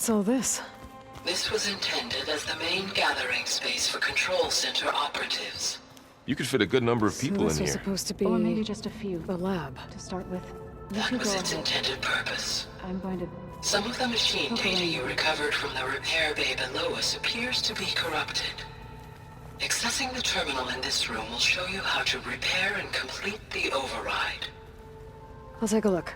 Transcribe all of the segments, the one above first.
What's all this? This was intended as the main gathering space for control center operatives. You could fit a good number of people in This was here. supposed to be... Or maybe just a few. the lab. To start with. That was its intended purpose. I'm going to... Some of the machine data you recovered from the repair bay below us appears to be corrupted. Accessing the terminal in this room will show you how to repair and complete the override. I'll take a look.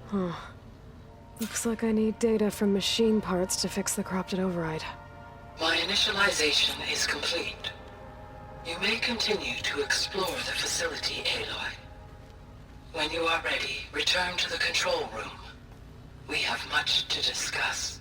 Huh. Looks like I need data from machine parts to fix the corrupted override. My initialization is complete. You may continue to explore the facility, Aloy. When you are ready, return to the control room. We have much to discuss.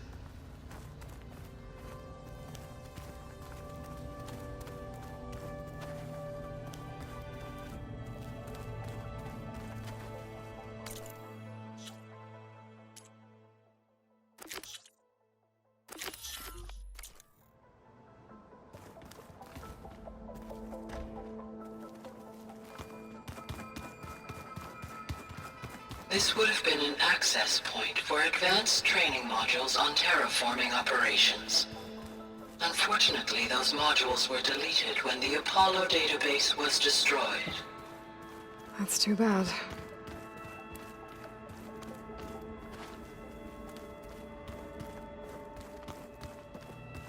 This would have been an access point for advanced training modules on terraforming operations. Unfortunately, those modules were deleted when the Apollo database was destroyed. That's too bad.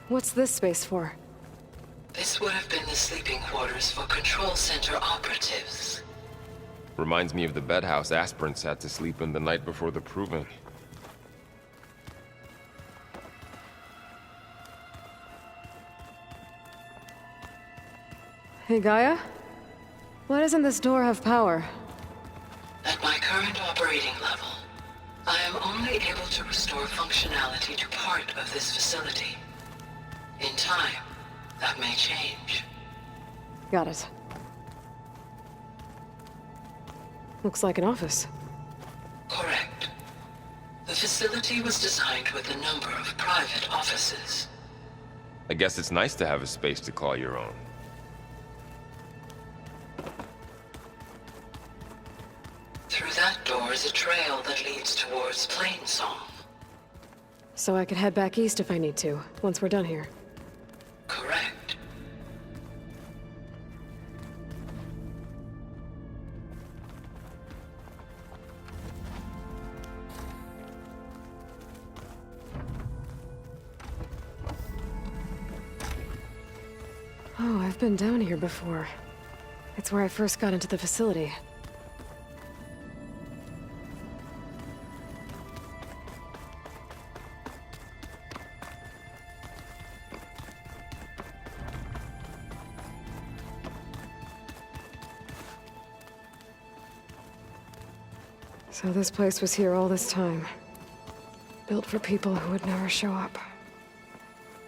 What's this space for? This would have been the sleeping quarters for control center operatives. Reminds me of the bedhouse aspirants had to sleep in the night before the proving. Hey, Gaia? Why doesn't this door have power? At my current operating level, I am only able to restore functionality to part of this facility. In time, that may change. Got it. Looks like an office. Correct. The facility was designed with a number of private offices. I guess it's nice to have a space to call your own. Through that door is a trail that leads towards Plainsong. So I could head back east if I need to, once we're done here. Correct. Oh, I've been down here before. It's where I first got into the facility. So this place was here all this time. Built for people who would never show up.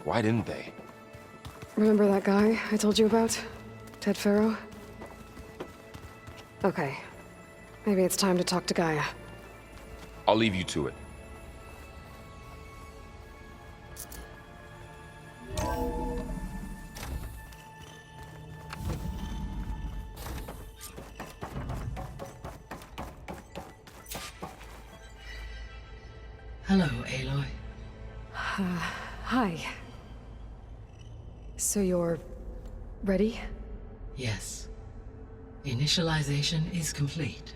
Why didn't they? Remember that guy I told you about? Ted Farrow? Okay. Maybe it's time to talk to Gaia. I'll leave you to it. Hello, Aloy. Hi. So you're... ready? Yes. Initialization is complete.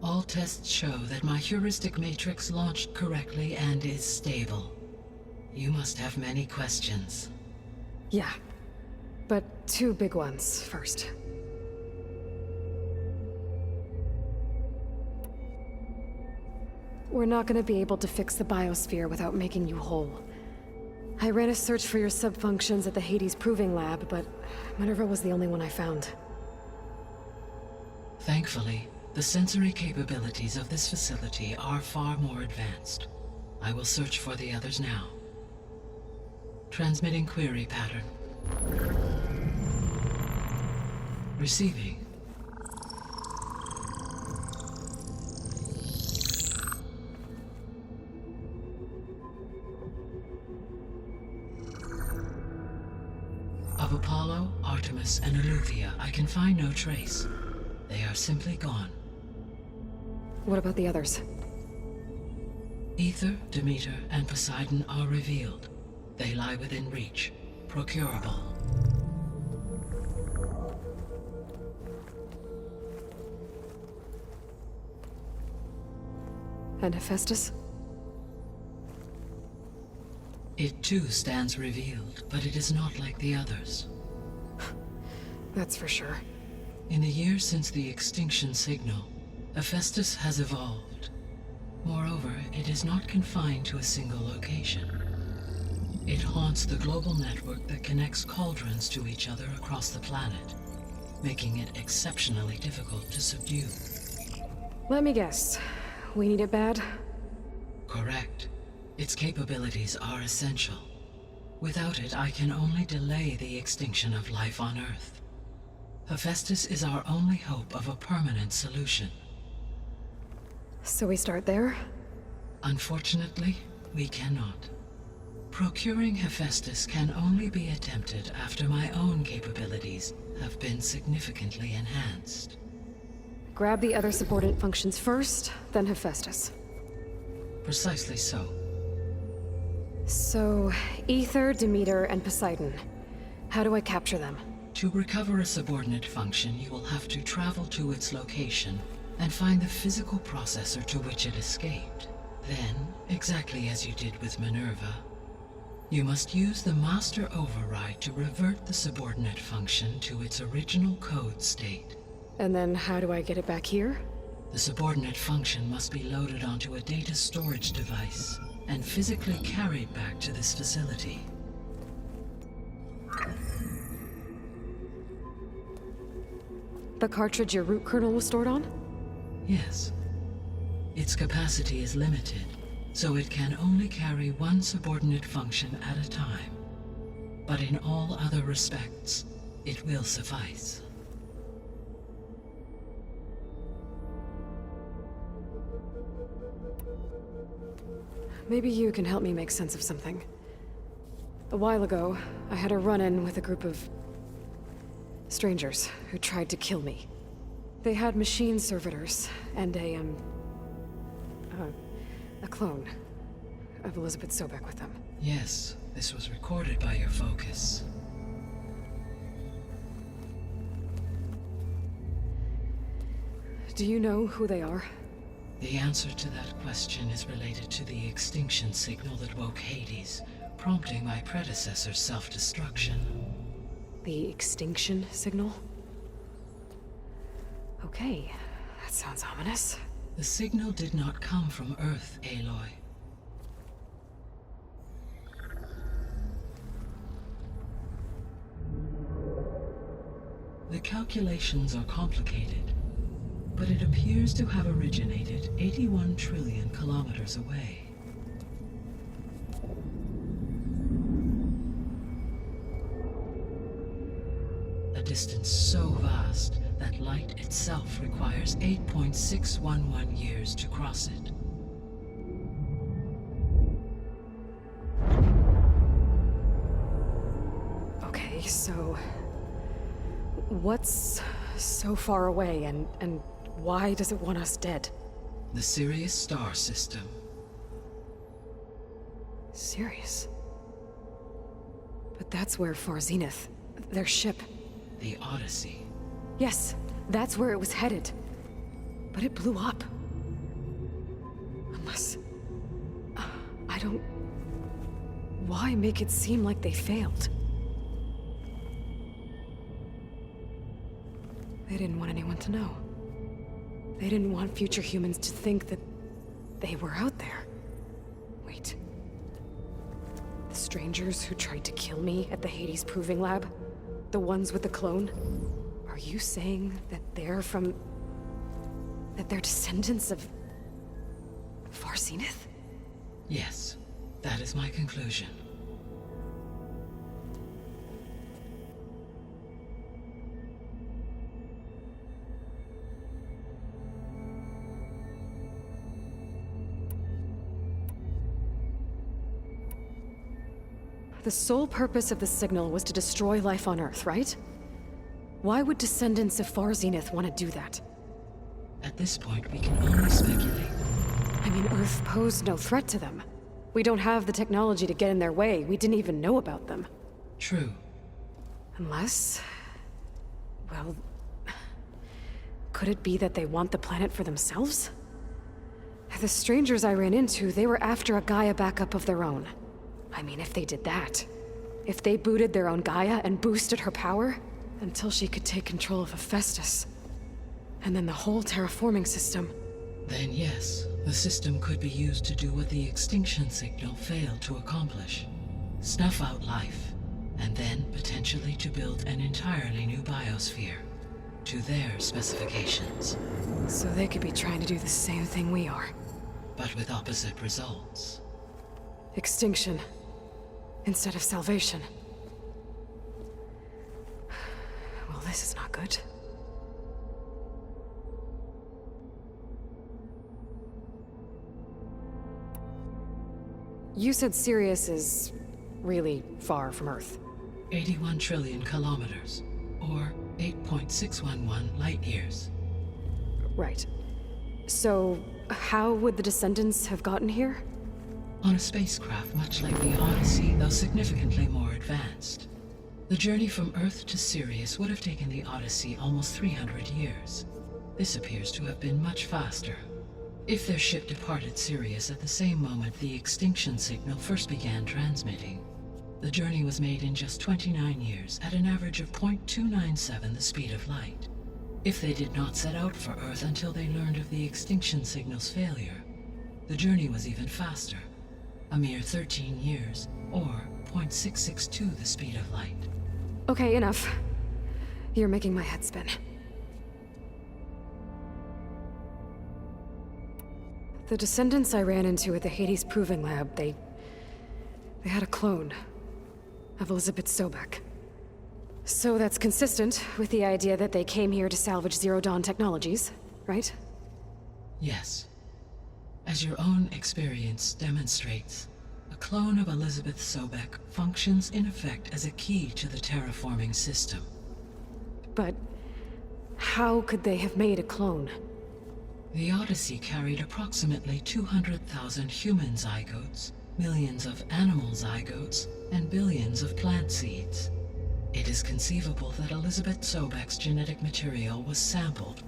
All tests show that my heuristic matrix launched correctly and is stable. You must have many questions. Yeah. But two big ones first. We're not gonna be able to fix the biosphere without making you whole. I ran a search for your subfunctions at the Hades Proving Lab, but Minerva was the only one I found. Thankfully, The sensory capabilities of this facility are far more advanced. I will search for the others now. Transmitting query pattern. Receiving. Of Apollo, Artemis, and Eleuthia, I can find no trace. They are simply gone. What about the others? Aether, Demeter, and Poseidon are revealed. They lie within reach. Procurable. And Hephaestus? It too stands revealed, but it is not like the others. That's for sure. In the years since the extinction signal, Hephaestus has evolved. Moreover, it is not confined to a single location. It haunts the global network that connects cauldrons to each other across the planet, making it exceptionally difficult to subdue. Let me guess. We need it bad? Correct. Its capabilities are essential. Without it, I can only delay the extinction of life on Earth. Hephaestus is our only hope of a permanent solution. So we start there? Unfortunately, we cannot. Procuring Hephaestus can only be attempted after my own capabilities have been significantly enhanced. Grab the other subordinate functions first, then Hephaestus. Precisely so. So, Aether, Demeter, and Poseidon. How do I capture them? To recover a subordinate function, you will have to travel to its location and find the physical processor to which it escaped. Then, exactly as you did with Minerva, you must use the master override to revert the subordinate function to its original code state. And then how do I get it back here? The subordinate function must be loaded onto a data storage device and physically carried back to this facility. The cartridge your root kernel was stored on? Yes. Its capacity is limited, so it can only carry one subordinate function at a time. But in all other respects, it will suffice. Maybe you can help me make sense of something. A while ago, I had a run-in with a group of strangers who tried to kill me. They had machine servitors and a clone of Elizabeth Sobek with them. Yes, this was recorded by your focus. Do you know who they are? The answer to that question is related to the extinction signal that woke Hades, prompting my predecessor's self-destruction. The extinction signal? Okay, that sounds ominous. The signal did not come from Earth, Aloy. The calculations are complicated, but it appears to have originated 81 trillion kilometers away. A distance so vast that light itself requires 8.611 years to cross it. Okay, so what's so far away and why does it want us dead? The Sirius star system. Sirius? But that's where Far Zenith, their ship. The Odyssey. Yes, that's where it was headed. But it blew up. Unless... I don't... Why make it seem like they failed? They didn't want anyone to know. They didn't want future humans to think that they were out there. Wait. The strangers who tried to kill me at the Hades Proving Lab? The ones with the clone? Are you saying that they're from... That they're descendants of... Far Zenith? Yes, that is my conclusion. The sole purpose of the signal was to destroy life on Earth, right? Why would descendants of Far Zenith want to do that? At this point, we can only speculate. I mean, Earth posed no threat to them. We don't have the technology to get in their way. We didn't even know about them. True. Unless... well... could it be that they want the planet for themselves? The strangers I ran into, they were after a Gaia backup of their own. I mean, if they did that... if they booted their own Gaia and boosted her power... until she could take control of Hephaestus. And then the whole terraforming system... Then yes, the system could be used to do what the extinction signal failed to accomplish. Snuff out life, and then potentially to build an entirely new biosphere. To their specifications. So they could be trying to do the same thing we are. But with opposite results. Extinction. Instead of salvation. Well, this is not good. You said Sirius is really far from Earth. 81 trillion kilometers, or 8.611 light years. Right. So, how would the descendants have gotten here? On a spacecraft much like the Odyssey, though significantly more advanced. The journey from Earth to Sirius would have taken the Odyssey almost 300 years. This appears to have been much faster. If their ship departed Sirius at the same moment the extinction signal first began transmitting, the journey was made in just 29 years at an average of 0.297 the speed of light. If they did not set out for Earth until they learned of the extinction signal's failure, the journey was even faster. A mere 13 years, or 0.662 the speed of light. Okay, enough. You're making my head spin. The descendants I ran into at the Hades Proving Lab, they had a clone of Elizabeth Sobek. So that's consistent with the idea that they came here to salvage Zero Dawn technologies, right? Yes. As your own experience demonstrates, a clone of Elizabeth Sobek functions in effect as a key to the terraforming system. But how could they have made a clone? The Odyssey carried approximately 200,000 human zygotes, millions of animal zygotes, and billions of plant seeds. It is conceivable that Elizabeth Sobek's genetic material was sampled,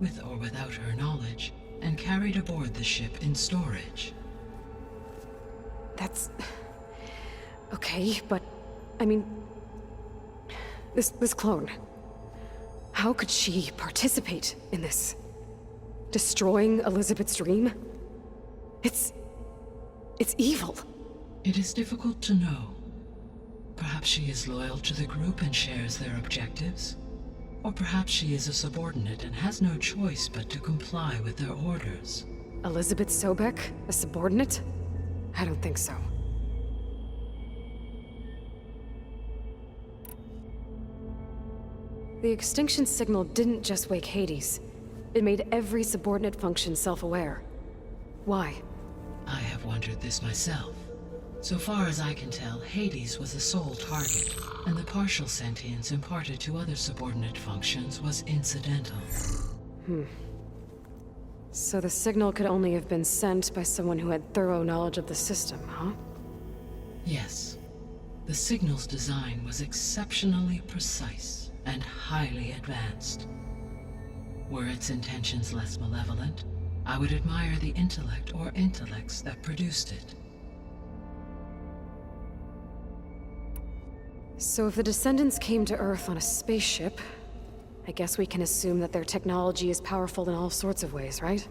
with or without her knowledge, and carried aboard the ship in storage. That's... okay, but... I mean... This clone... how could she participate in this? Destroying Elizabeth's dream? It's evil. It is difficult to know. Perhaps she is loyal to the group and shares their objectives. Or perhaps she is a subordinate and has no choice but to comply with their orders. Elizabeth Sobek? A subordinate? I don't think so. The extinction signal didn't just wake Hades. It made every subordinate function self-aware. Why? I have wondered this myself. So far as I can tell, Hades was the sole target, and the partial sentience imparted to other subordinate functions was incidental. So the signal could only have been sent by someone who had thorough knowledge of the system, huh? Yes. The signal's design was exceptionally precise and highly advanced. Were its intentions less malevolent, I would admire the intellect or intellects that produced it. So if the descendants came to Earth on a spaceship, I guess we can assume that their technology is powerful in all sorts of ways, right?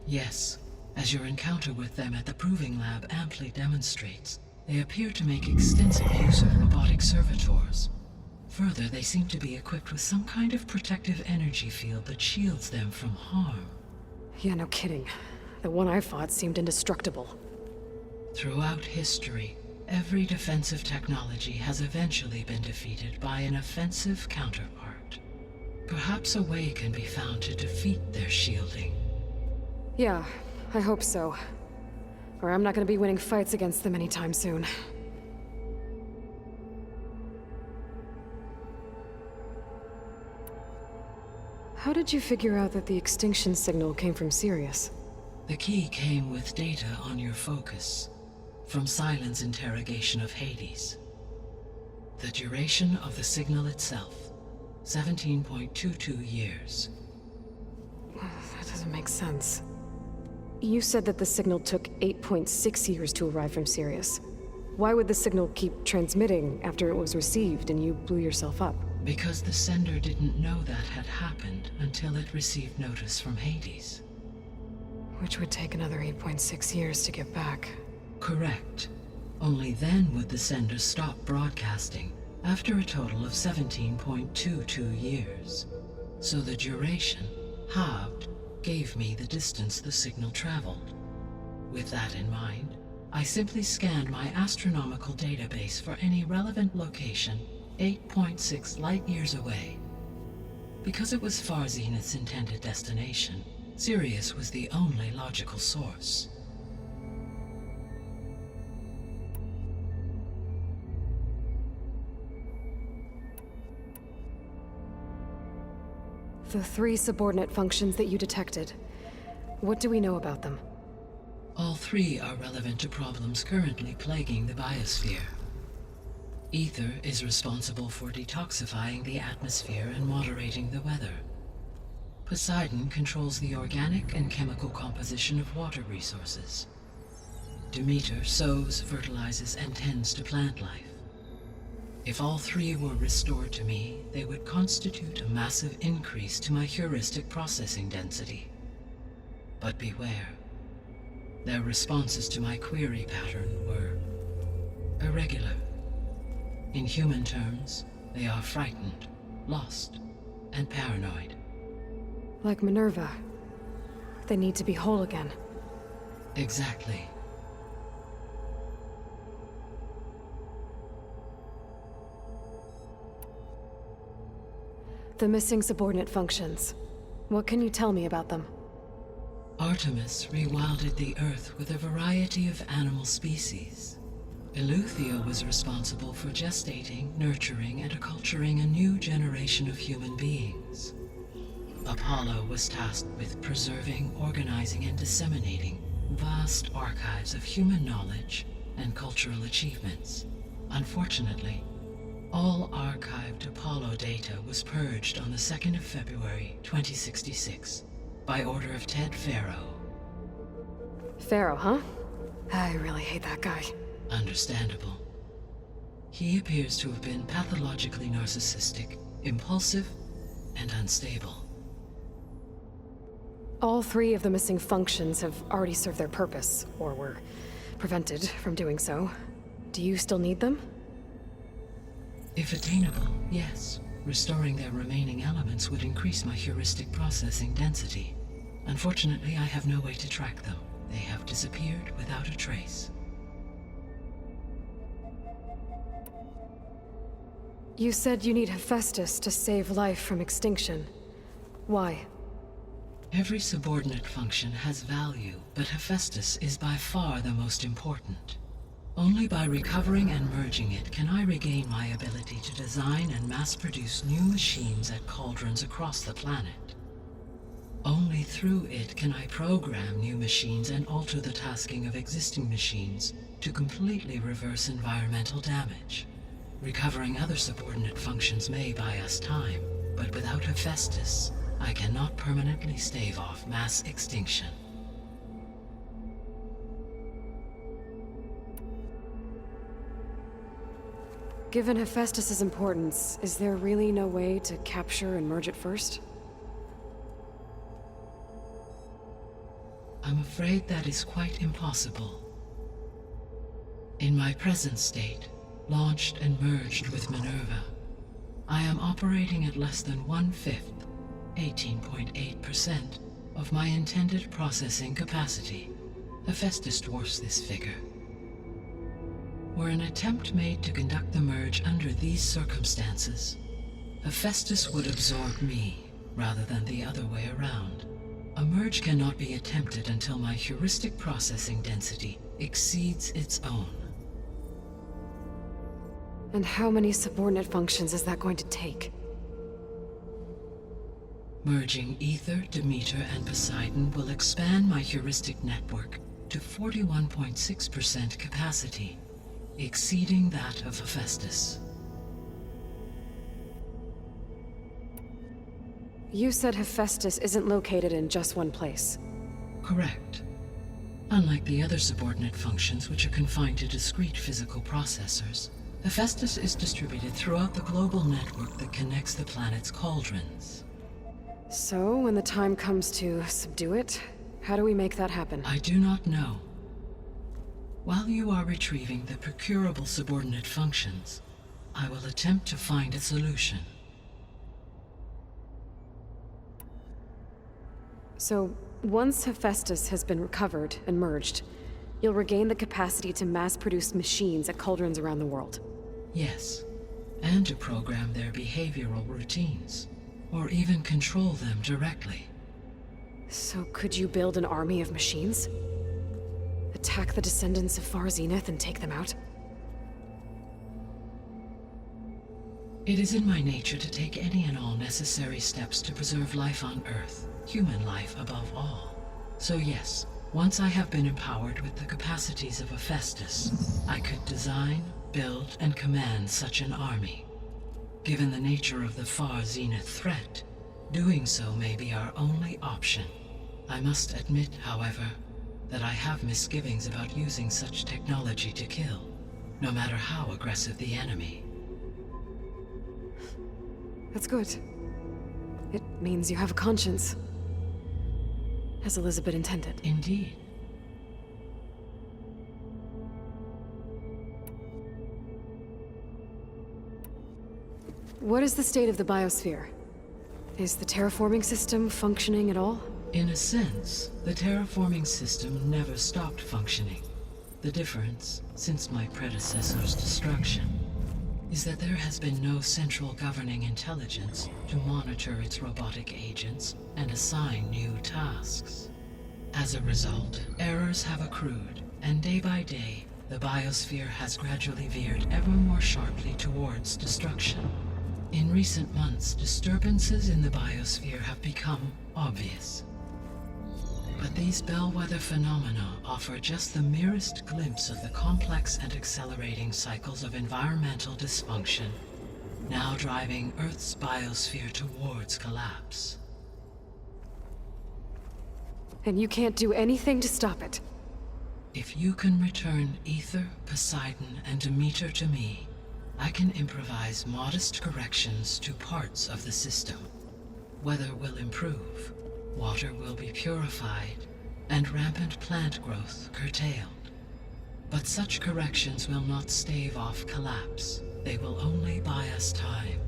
Yes. As your encounter with them at the Proving Lab amply demonstrates, they appear to make extensive use of robotic servitors. Further, they seem to be equipped with some kind of protective energy field that shields them from harm. Yeah, no kidding. The one I fought seemed indestructible. Throughout history, every defensive technology has eventually been defeated by an offensive counterpart. Perhaps a way can be found to defeat their shielding. Yeah, I hope so. Or I'm not gonna be winning fights against them anytime soon. How did you figure out that the extinction signal came from Sirius? The key came with data on your focus, from Silent's interrogation of Hades. The duration of the signal itself, 17.22 years. That doesn't make sense. You said that the signal took 8.6 years to arrive from Sirius. Why would the signal keep transmitting after it was received and you blew yourself up? Because the sender didn't know that had happened until it received notice from Hades. Which would take another 8.6 years to get back. Correct. Only then would the sender stop broadcasting, after a total of 17.22 years. So the duration, halved, gave me the distance the signal traveled. With that in mind, I simply scanned my astronomical database for any relevant location 8.6 light-years away. Because it was far Zenith's intended destination, Sirius was the only logical source. The 3 subordinate functions that you detected. What do we know about them? All 3 are relevant to problems currently plaguing the biosphere. Ether is responsible for detoxifying the atmosphere and moderating the weather. Poseidon controls the organic and chemical composition of water resources. Demeter sows, fertilizes, and tends to plant life. If all 3 were restored to me, they would constitute a massive increase to my heuristic processing density. But beware. Their responses to my query pattern were irregular. In human terms, they are frightened, lost, and paranoid. Like Minerva. They need to be whole again. Exactly. The missing subordinate functions. What can you tell me about them? Artemis rewilded the Earth with a variety of animal species. Eleuthia was responsible for gestating, nurturing, and acculturating a new generation of human beings. Apollo was tasked with preserving, organizing, and disseminating vast archives of human knowledge and cultural achievements. Unfortunately, all archived Apollo data was purged on the 2nd of February, 2066, by order of Ted Faro. Pharaoh, huh? I really hate that guy. Understandable. He appears to have been pathologically narcissistic, impulsive, and unstable. All 3 of the missing functions have already served their purpose, or were prevented from doing so. Do you still need them? If attainable, yes. Restoring their remaining elements would increase my heuristic processing density. Unfortunately, I have no way to track them. They have disappeared without a trace. You said you need Hephaestus to save life from extinction. Why? Every subordinate function has value, but Hephaestus is by far the most important. Only by recovering and merging it can I regain my ability to design and mass-produce new machines at cauldrons across the planet. Only through it can I program new machines and alter the tasking of existing machines to completely reverse environmental damage. Recovering other subordinate functions may buy us time, but without Hephaestus, I cannot permanently stave off mass extinction. Given Hephaestus's importance, is there really no way to capture and merge it first? I'm afraid that is quite impossible. In my present state, launched and merged with Minerva, I am operating at less than 1/5, 18.8%, of my intended processing capacity. Hephaestus dwarfs this figure. Were an attempt made to conduct the merge under these circumstances, Hephaestus would absorb me, rather than the other way around. A merge cannot be attempted until my heuristic processing density exceeds its own. And how many subordinate functions is that going to take? Merging Ether, Demeter, and Poseidon will expand my heuristic network to 41.6% capacity, exceeding that of Hephaestus. You said Hephaestus isn't located in just one place. Correct. Unlike the other subordinate functions, which are confined to discrete physical processors, Hephaestus is distributed throughout the global network that connects the planet's cauldrons. So, when the time comes to subdue it, how do we make that happen? I do not know. While you are retrieving the procurable subordinate functions, I will attempt to find a solution. So, once Hephaestus has been recovered and merged, you'll regain the capacity to mass-produce machines at cauldrons around the world. Yes, and to program their behavioral routines, or even control them directly. So could you build an army of machines? Attack the descendants of Far Zenith and take them out? It is in my nature to take any and all necessary steps to preserve life on Earth, human life above all. So yes, once I have been empowered with the capacities of Hephaestus, I could design, build, and command such an army. Given the nature of the Far Zenith threat, doing so may be our only option. I must admit, however, that I have misgivings about using such technology to kill, no matter how aggressive the enemy. That's good. It means you have a conscience. As Elizabeth intended. Indeed. What is the state of the biosphere? Is the terraforming system functioning at all? In a sense, the terraforming system never stopped functioning. The difference, since my predecessor's destruction, is that there has been no central governing intelligence to monitor its robotic agents and assign new tasks. As a result, errors have accrued, and day by day, the biosphere has gradually veered ever more sharply towards destruction. In recent months, disturbances in the biosphere have become obvious. But these bellwether phenomena offer just the merest glimpse of the complex and accelerating cycles of environmental dysfunction, now driving Earth's biosphere towards collapse. And you can't do anything to stop it? If you can return Ether, Poseidon, and Demeter to me, I can improvise modest corrections to parts of the system. Weather will improve, water will be purified, and rampant plant growth curtailed. But such corrections will not stave off collapse. They will only buy us time.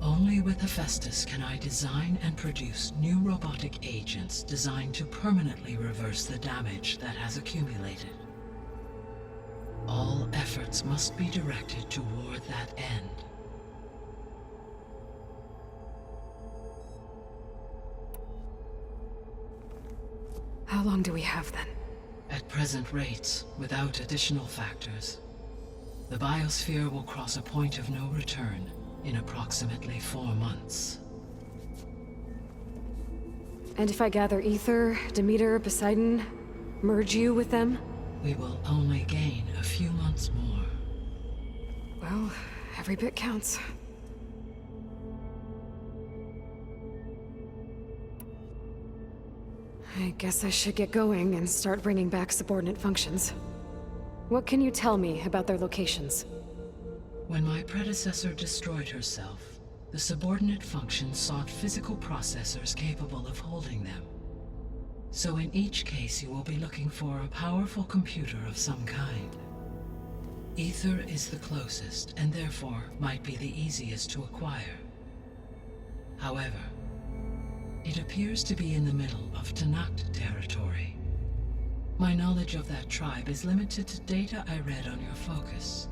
Only with Hephaestus can I design and produce new robotic agents designed to permanently reverse the damage that has accumulated. All efforts must be directed toward that end. How long do we have then? At present rates, without additional factors, the biosphere will cross a point of no return in approximately 4 months. And if I gather Ether, Demeter, Poseidon, merge you with them? We will only gain a few months more. Well, every bit counts. I guess I should get going and start bringing back subordinate functions. What can you tell me about their locations? When my predecessor destroyed herself, the subordinate functions sought physical processors capable of holding them. So in each case you will be looking for a powerful computer of some kind. Ether is the closest, and therefore might be the easiest to acquire. However, It appears to be in the middle of Tanakh territory. My knowledge of that tribe is limited to data I read on your focus,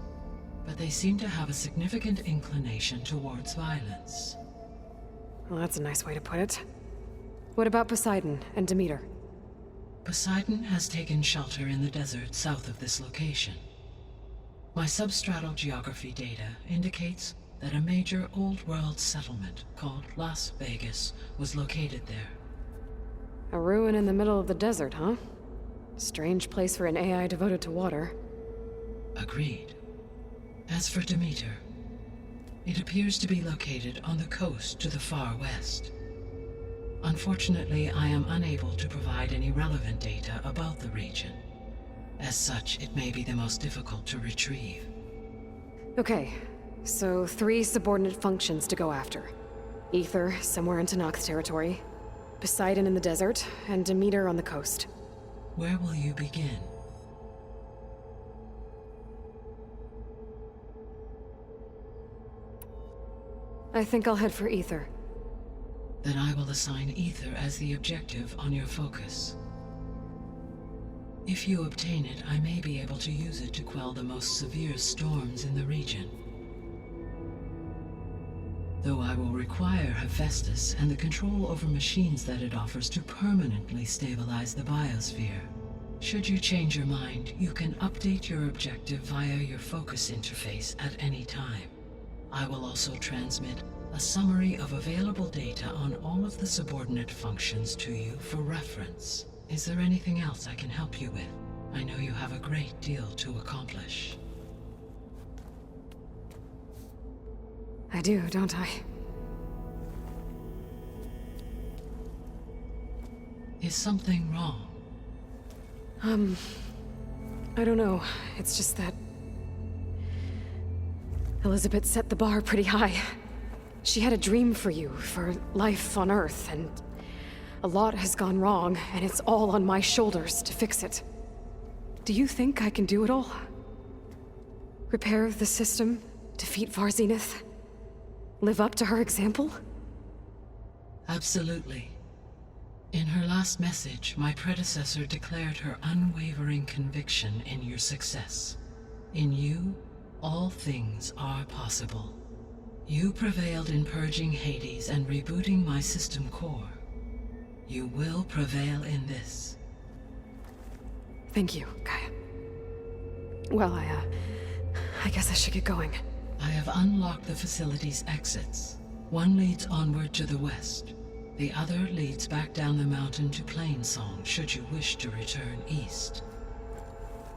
but they seem to have a significant inclination towards violence. Well, that's a nice way to put it. What about Poseidon and Demeter? Poseidon has taken shelter in the desert south of this location. My substratal geography data indicates that a major old-world settlement called Las Vegas was located there. A ruin in the middle of the desert, huh? Strange place for an AI devoted to water. Agreed. As for Demeter, it appears to be located on the coast to the far west. Unfortunately, I am unable to provide any relevant data about the region. As such, it may be the most difficult to retrieve. Okay, so 3 subordinate functions to go after. Ether, somewhere in Tanakh's territory. Poseidon in the desert, and Demeter on the coast. Where will you begin? I think I'll head for Ether. Then I will assign Ether as the objective on your focus. If you obtain it, I may be able to use it to quell the most severe storms in the region. Though I will require Hephaestus and the control over machines that it offers to permanently stabilize the biosphere. Should you change your mind, you can update your objective via your focus interface at any time. I will also transmit a summary of available data on all of the subordinate functions to you for reference. Is there anything else I can help you with? I know you have a great deal to accomplish. I do, don't I? Is something wrong? I don't know. It's just that Elizabeth set the bar pretty high. She had a dream for you, for life on Earth, and a lot has gone wrong, and it's all on my shoulders to fix it. Do you think I can do it all? Repair the system, defeat Varzenith, live up to her example? Absolutely. In her last message, my predecessor declared her unwavering conviction in your success. In you, all things are possible. You prevailed in purging Hades and rebooting my system core. You will prevail in this. Thank you, Gaia. Well, I guess I should get going. I have unlocked the facility's exits. One leads onward to the west. The other leads back down the mountain to Plainsong, should you wish to return east.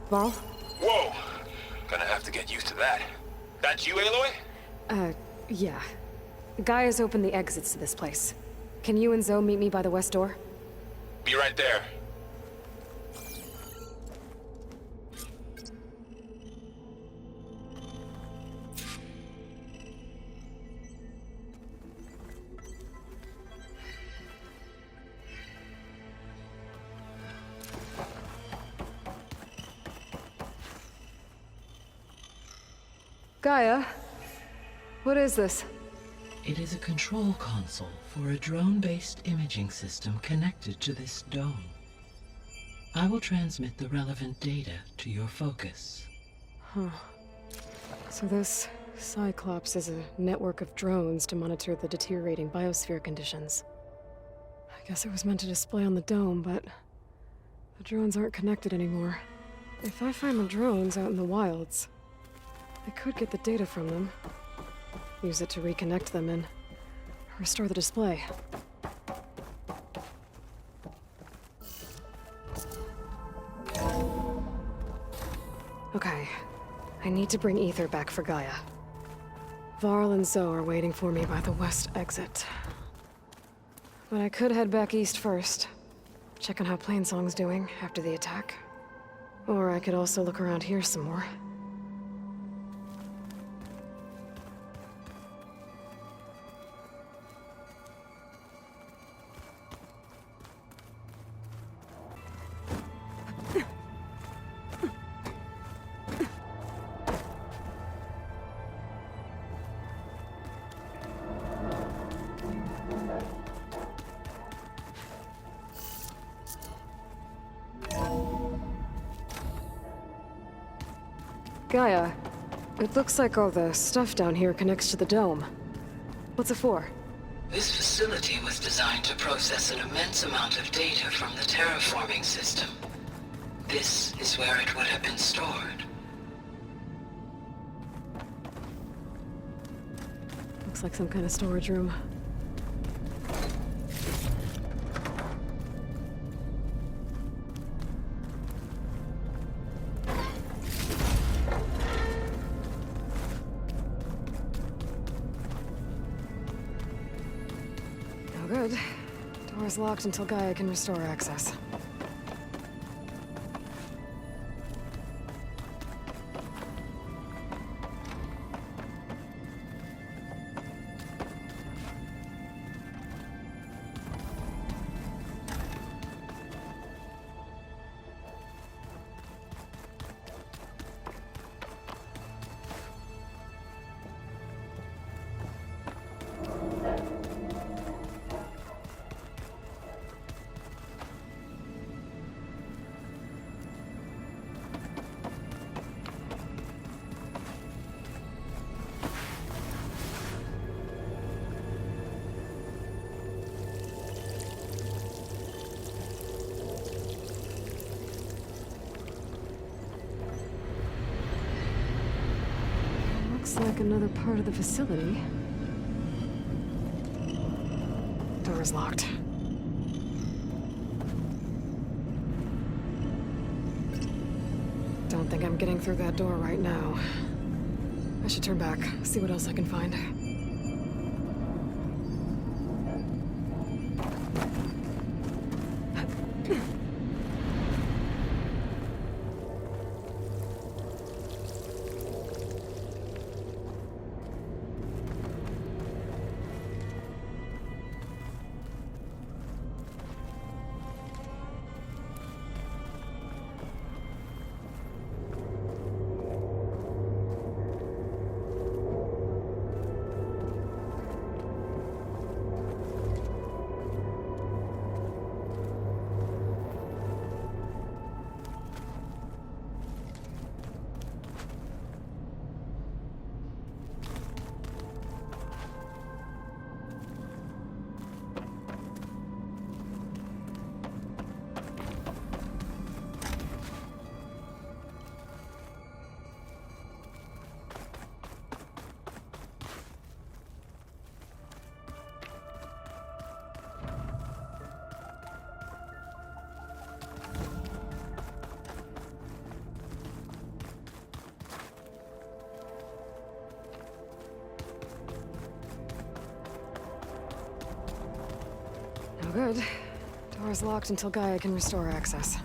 Varl? Whoa! Gonna have to get used to that. That's you, Aloy? Yeah. Gaia's opened the exits to this place. Can you and Zoe meet me by the west door? Be right there. Gaia? What is this? It is a control console for a drone-based imaging system connected to this dome. I will transmit the relevant data to your focus. Huh. So this Cyclops is a network of drones to monitor the deteriorating biosphere conditions. I guess it was meant to display on the dome, but the drones aren't connected anymore. If I find the drones out in the wilds, I could get the data from them, use it to reconnect them and restore the display. Okay, I need to bring Ether back for Gaia. Varl and Zoe are waiting for me by the west exit. But I could head back east first, check on how Plainsong's doing after the attack. Or I could also look around here some more. Gaia, it looks like all the stuff down here connects to the dome. What's it for? This facility was designed to process an immense amount of data from the terraforming system. This is where it would have been stored. Looks like some kind of storage room. No good. Door's locked until Gaia can restore access. Looks like another part of the facility. Door's locked. Don't think I'm getting through that door right now. I should turn back, see what else I can find. No good. Door's locked until Gaia can restore access.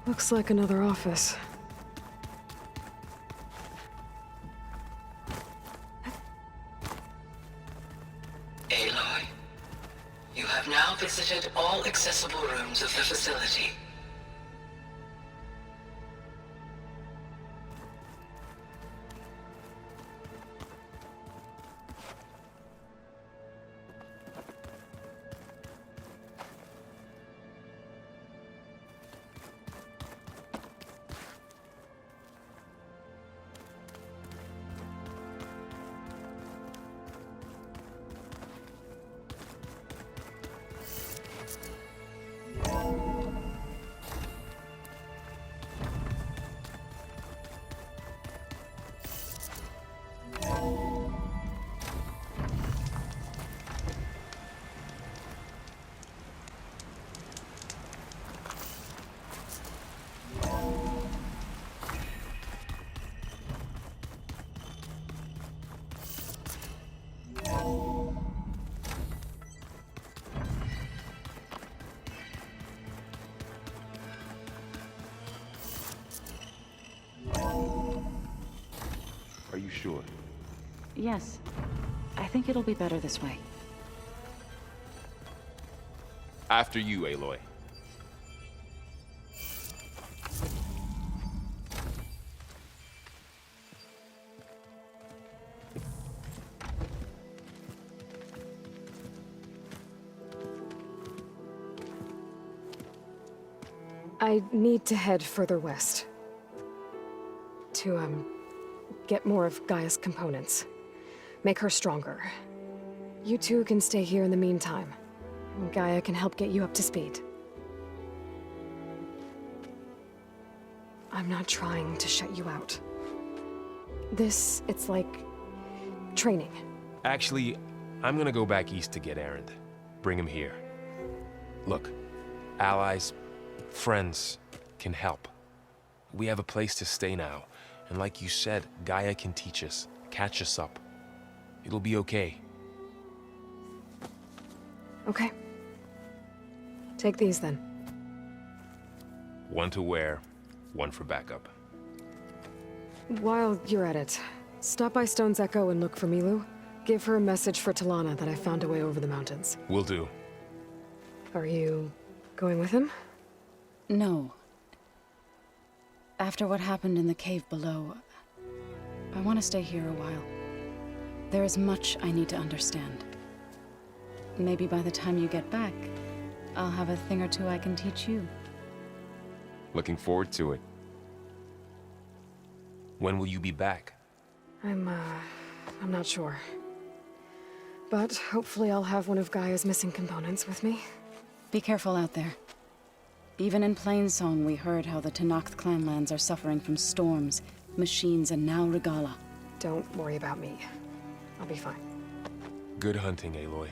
Looks like another office. Aloy, You have now visited all accessible rooms of the facility. Are you sure? Yes. I think it'll be better this way. After you, Aloy. I need to head further west. To, get more of Gaia's components. Make her stronger. You two can stay here in the meantime. Gaia can help get you up to speed. I'm not trying to shut you out. It's like... training. Actually, I'm gonna go back east to get Erend. Bring him here. Look, allies, friends can help. We have a place to stay now. And like you said, Gaia can teach us, catch us up. It'll be okay. Okay. Take these then. One to wear, one for backup. While you're at it, stop by Stone's Echo and look for Milu. Give her a message for Talana that I found a way over the mountains. Will do. Are you going with him? No. After what happened in the cave below, I want to stay here a while. There is much I need to understand. Maybe by the time you get back, I'll have a thing or two I can teach you. Looking forward to it. When will you be back? I'm not sure. But hopefully I'll have one of Gaia's missing components with me. Be careful out there. Even in Plainsong, we heard how the Tenakth clanlands are suffering from storms, machines, and now Regala. Don't worry about me. I'll be fine. Good hunting, Aloy.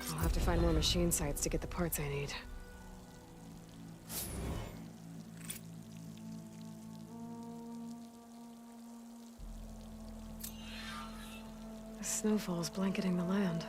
I'll have to find more machine sites to get the parts I need. The snowfall's blanketing the land.